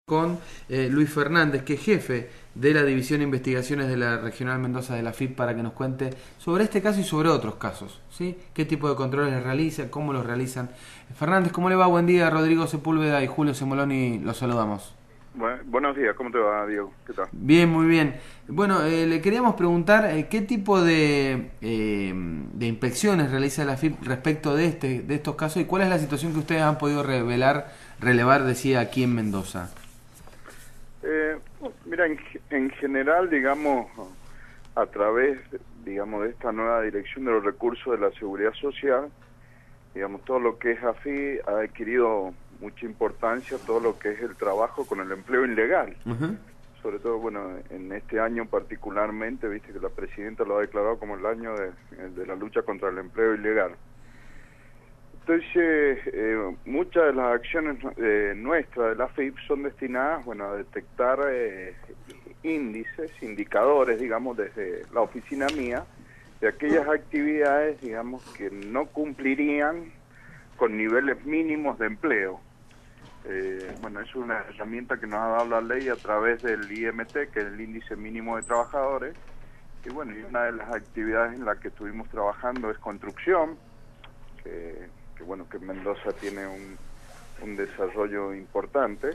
Con Luis Fernández, que es jefe de la División de Investigaciones de la Regional Mendoza de la AFIP, para que nos cuente sobre este caso y sobre otros casos, ¿sí? ¿Qué tipo de controles realizan? ¿Cómo los realizan? Fernández, ¿cómo le va? Buen día. Rodrigo Sepúlveda y Julio Semoloni los saludamos. Buenos días, ¿cómo te va, Diego? ¿Qué tal? Bien, muy bien. Bueno, le queríamos preguntar qué tipo de inspecciones realiza la AFIP respecto de estos casos y cuál es la situación que ustedes han podido relevar, decía, aquí en Mendoza. Mira, en general, digamos, a través, digamos, de esta nueva dirección de los recursos de la seguridad social, digamos, todo lo que es AFI ha adquirido mucha importancia, todo lo que es el trabajo con el empleo ilegal. Uh-huh. Sobre todo, bueno, en este año particularmente, viste que la presidenta lo ha declarado como el año de la lucha contra el empleo ilegal. Entonces, muchas de las acciones nuestras de la AFIP son destinadas, bueno, a detectar índices, indicadores, digamos, desde la oficina mía, de aquellas actividades, digamos, que no cumplirían con niveles mínimos de empleo. Bueno, es una herramienta que nos ha dado la ley a través del IMT, que es el Índice Mínimo de Trabajadores, y bueno, y una de las actividades en la que estuvimos trabajando es construcción, que bueno, que Mendoza tiene un desarrollo importante,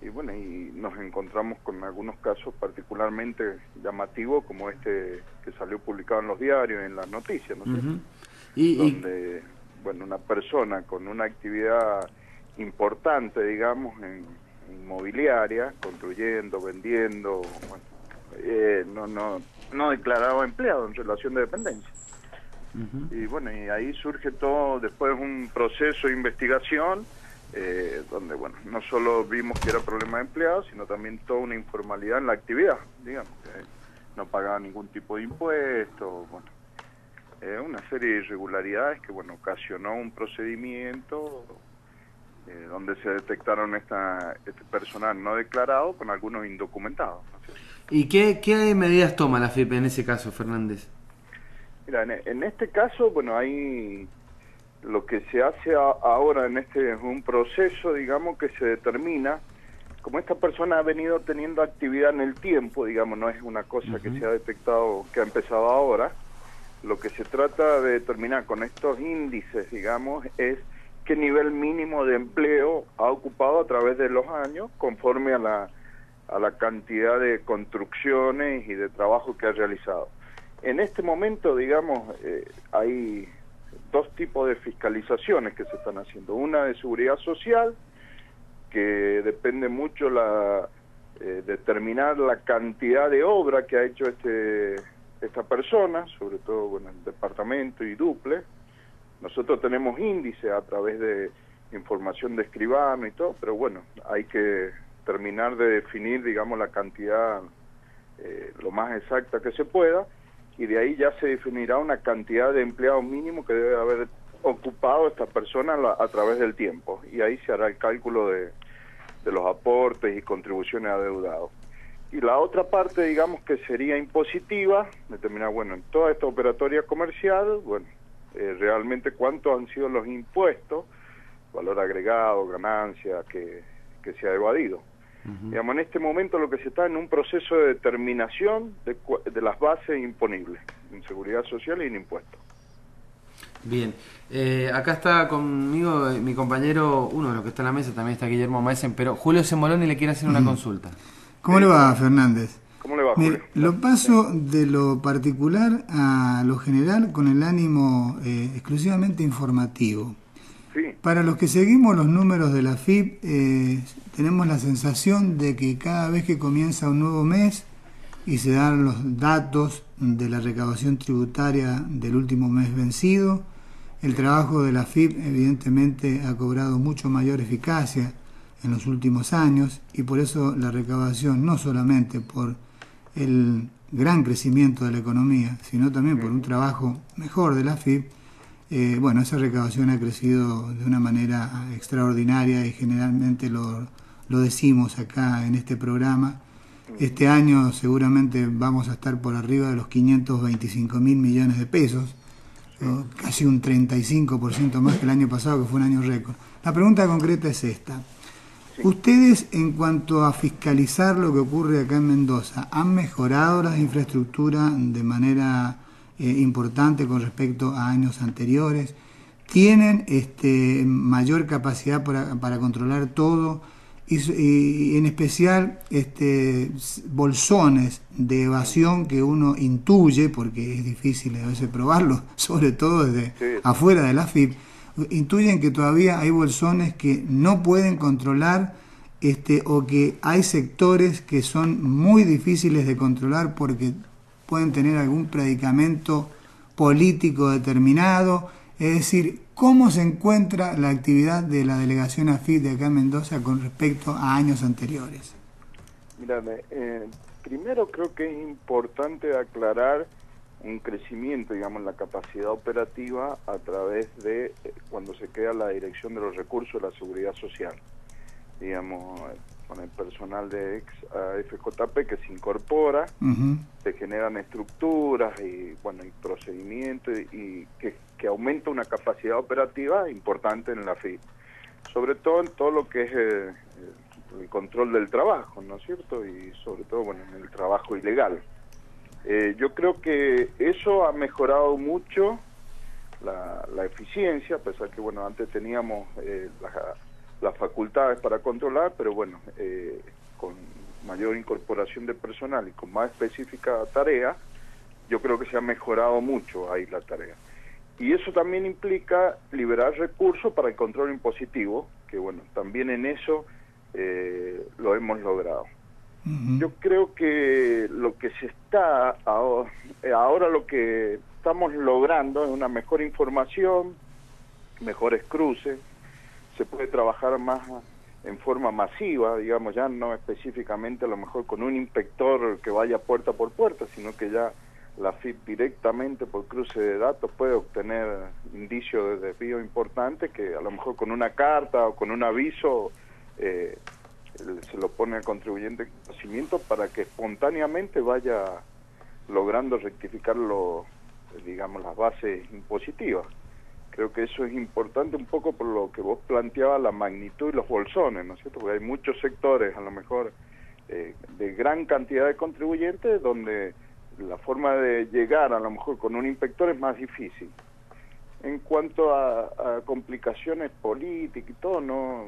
y bueno, y nos encontramos con algunos casos particularmente llamativos, como este que salió publicado en los diarios, en las noticias, ¿no sé? Uh-huh. Donde, bueno, una persona con una actividad importante, digamos, en inmobiliaria, construyendo, vendiendo, bueno, no declaraba empleado en relación de dependencia. Uh-huh. Y bueno, y ahí surge todo, después un proceso de investigación, donde, bueno, no solo vimos que era problema de empleados, sino también toda una informalidad en la actividad, digamos, que no pagaba ningún tipo de impuesto, bueno, una serie de irregularidades que, bueno, ocasionó un procedimiento donde se detectaron este personal no declarado con algunos indocumentados, ¿no sé? ¿Y qué medidas toma la AFIP en ese caso, Fernández? Mira, en este caso, bueno, hay lo que se hace ahora en este es un proceso, digamos, que se determina, como esta persona ha venido teniendo actividad en el tiempo, digamos, no es una cosa Uh-huh. que se ha detectado, que ha empezado ahora, lo que se trata de determinar con estos índices, digamos, es qué nivel mínimo de empleo ha ocupado a través de los años, conforme a la cantidad de construcciones y de trabajo que ha realizado. En este momento, digamos, hay dos tipos de fiscalizaciones que se están haciendo. Una de seguridad social, que depende mucho determinar la cantidad de obra que ha hecho esta persona, sobre todo, bueno, el departamento y duple. Nosotros tenemos índices a través de información de escribano y todo, pero bueno, hay que terminar de definir, digamos, la cantidad lo más exacta que se pueda, y de ahí ya se definirá una cantidad de empleados mínimo que debe haber ocupado esta persona a través del tiempo, y ahí se hará el cálculo de los aportes y contribuciones adeudados. Y la otra parte, digamos, que sería impositiva, determinar, bueno, en toda esta operatoria comercial, bueno, realmente cuántos han sido los impuestos, valor agregado, ganancia que se ha evadido. Uh-huh. Digamos, en este momento lo que se está en un proceso de determinación de las bases imponibles en seguridad social y en impuestos. Bien, acá está conmigo mi compañero, uno de los que está en la mesa, también está Guillermo Maesen, pero Julio Semoloni le quiere hacer una consulta. ¿Cómo le va, Fernández? ¿Cómo le va, Mire, Julio? lo paso de lo particular a lo general con el ánimo exclusivamente informativo. Sí. Para los que seguimos los números de la AFIP, tenemos la sensación de que cada vez que comienza un nuevo mes y se dan los datos de la recaudación tributaria del último mes vencido, el trabajo de la AFIP evidentemente ha cobrado mucho mayor eficacia en los últimos años, y por eso la recaudación, no solamente por el gran crecimiento de la economía, sino también por un trabajo mejor de la AFIP, bueno, esa recaudación ha crecido de una manera extraordinaria, y generalmente lo decimos acá en este programa. Este año seguramente vamos a estar por arriba de los 525.000 millones de pesos, casi un 35% más que el año pasado, que fue un año récord. La pregunta concreta es esta. Sí. Ustedes, en cuanto a fiscalizar lo que ocurre acá en Mendoza, ¿han mejorado las infraestructuras de manera importante con respecto a años anteriores? ¿Tienen mayor capacidad para controlar todo? Y en especial bolsones de evasión que uno intuye, porque es difícil a veces probarlo, sobre todo desde afuera de la FIP, intuyen que todavía hay bolsones que no pueden controlar o que hay sectores que son muy difíciles de controlar porque pueden tener algún predicamento político determinado. Es decir, ¿cómo se encuentra la actividad de la delegación AFIP de acá en Mendoza con respecto a años anteriores? Mira, primero creo que es importante aclarar un crecimiento, digamos, en la capacidad operativa a través de cuando se crea la Dirección de los Recursos de la Seguridad Social, digamos, con el personal de ex FJP que se incorpora, se generan estructuras y bueno, y procedimientos y que aumenta una capacidad operativa importante en la FIP, sobre todo en todo lo que es el control del trabajo, ¿no es cierto? Y sobre todo, bueno, en el trabajo ilegal. Yo creo que eso ha mejorado mucho la eficiencia, a pesar que, bueno, antes teníamos las facultades para controlar, pero bueno, con mayor incorporación de personal y con más específica tarea, yo creo que se ha mejorado mucho ahí la tarea. Y eso también implica liberar recursos para el control impositivo, que bueno, también en eso lo hemos logrado. Yo creo que lo que se está ahora lo que estamos logrando es una mejor información, mejores cruces, se puede trabajar más en forma masiva, digamos, ya no específicamente a lo mejor con un inspector que vaya puerta por puerta, sino que ya la FIP directamente por cruce de datos puede obtener indicios de desvío importantes que a lo mejor con una carta o con un aviso se lo pone al contribuyente en conocimiento para que espontáneamente vaya logrando rectificar digamos, las bases impositivas. Creo que eso es importante un poco por lo que vos planteabas, la magnitud y los bolsones, ¿no es cierto? Porque hay muchos sectores, a lo mejor, de gran cantidad de contribuyentes, donde la forma de llegar, a lo mejor, con un inspector es más difícil. En cuanto a complicaciones políticas y todo, no,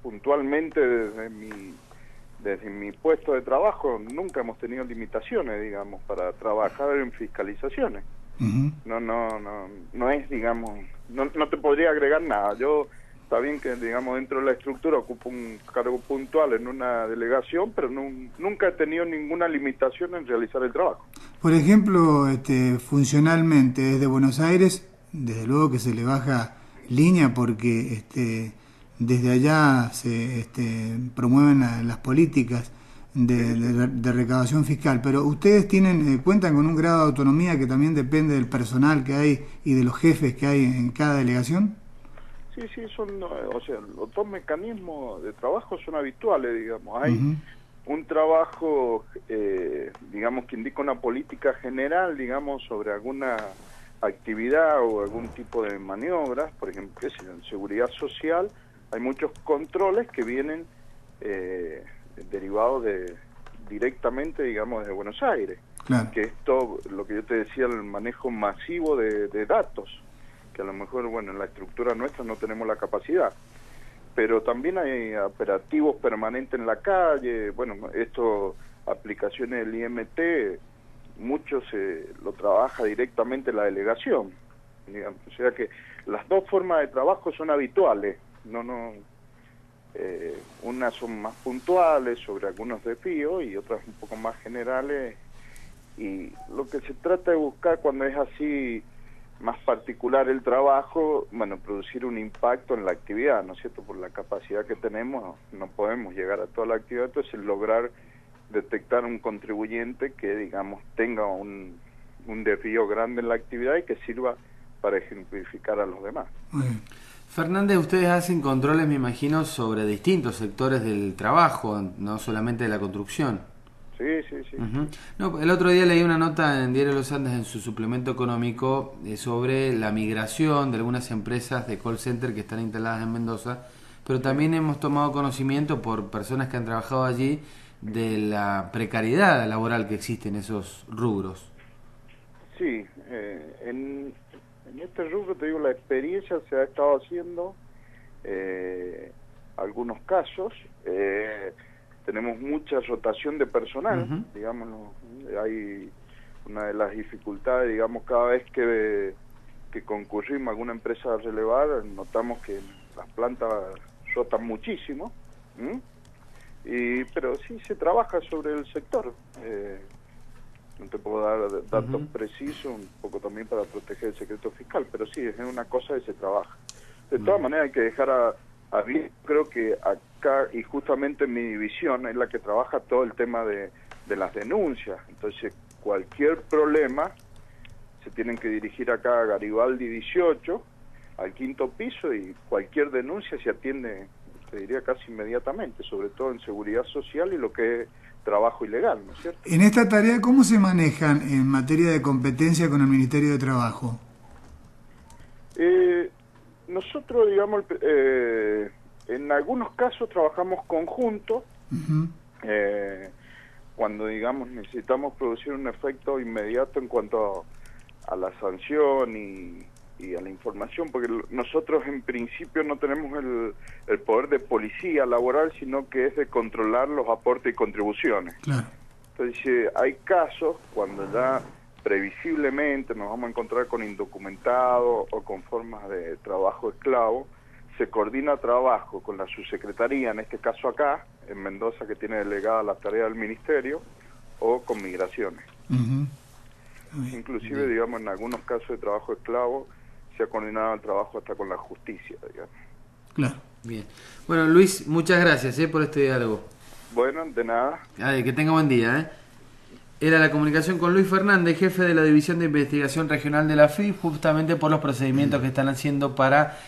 puntualmente desde mi puesto de trabajo, nunca hemos tenido limitaciones, digamos, para trabajar en fiscalizaciones. No es, digamos, no te podría agregar nada. Yo, está bien que, digamos, dentro de la estructura ocupo un cargo puntual en una delegación, pero nunca he tenido ninguna limitación en realizar el trabajo. Por ejemplo, funcionalmente, desde Buenos Aires, desde luego que se le baja línea porque desde allá se promueven las políticas de recaudación fiscal, pero ustedes cuentan con un grado de autonomía que también depende del personal que hay y de los jefes que hay en cada delegación. Sí, o sea, los dos mecanismos de trabajo son habituales, digamos. Hay un trabajo, digamos, que indica una política general, digamos, sobre alguna actividad o algún tipo de maniobras, por ejemplo, qué sé yo, en seguridad social hay muchos controles que vienen derivados directamente, digamos, de Buenos Aires. Claro. Que esto, lo que yo te decía, el manejo masivo de datos, que a lo mejor, bueno, en la estructura nuestra no tenemos la capacidad, pero también hay operativos permanentes en la calle, bueno, aplicaciones del IMT, mucho lo trabaja directamente la delegación, digamos. O sea que las dos formas de trabajo son habituales, unas son más puntuales sobre algunos desvíos y otras un poco más generales, y lo que se trata de buscar cuando es así más particular el trabajo, bueno, producir un impacto en la actividad, ¿no es cierto? Por la capacidad que tenemos no podemos llegar a toda la actividad, entonces lograr detectar un contribuyente que, digamos, tenga un desvío grande en la actividad y que sirva para ejemplificar a los demás. Fernández, ustedes hacen controles, me imagino, sobre distintos sectores del trabajo, no solamente de la construcción. Sí. No, el otro día leí una nota en Diario Los Andes en su suplemento económico sobre la migración de algunas empresas de call center que están instaladas en Mendoza pero también hemos tomado conocimiento por personas que han trabajado allí de la precariedad laboral que existe en esos rubros. Sí, en este rubro, te digo, la experiencia se ha estado haciendo algunos casos. Tenemos mucha rotación de personal, digámoslo. Hay una de las dificultades, digamos, cada vez que concurrimos a alguna empresa a relevar, notamos que las plantas rotan muchísimo, pero sí se trabaja sobre el sector. No te puedo dar datos precisos, un poco también para proteger el secreto fiscal, pero sí, es una cosa que se trabaja. De todas maneras hay que dejar bien, creo que acá, y justamente en mi división, es la que trabaja todo el tema de las denuncias. Entonces, cualquier problema se tienen que dirigir acá a Garibaldi 18, al 5º piso, y cualquier denuncia se atiende, te diría, casi inmediatamente, sobre todo en seguridad social y lo que es trabajo ilegal, ¿no es cierto? En esta tarea, ¿cómo se manejan en materia de competencia con el Ministerio de Trabajo? Nosotros, digamos, en algunos casos trabajamos conjuntos, cuando, digamos, necesitamos producir un efecto inmediato en cuanto a la sanción y a la información, porque nosotros en principio no tenemos el poder de policía laboral, sino que es de controlar los aportes y contribuciones. Claro. Entonces hay casos cuando ya previsiblemente nos vamos a encontrar con indocumentados o con formas de trabajo esclavo, se coordina trabajo con la subsecretaría, en este caso acá, en Mendoza, que tiene delegada la tarea del ministerio, o con migraciones. Inclusive, digamos, en algunos casos de trabajo esclavo, se ha coordinado el trabajo hasta con la justicia, digamos. Claro. Bien. Bueno, Luis, muchas gracias por este diálogo. Bueno, de nada. Que tenga buen día. Era la comunicación con Luis Fernández, jefe de la División de Investigación Regional de la FIP, justamente por los procedimientos que están haciendo para...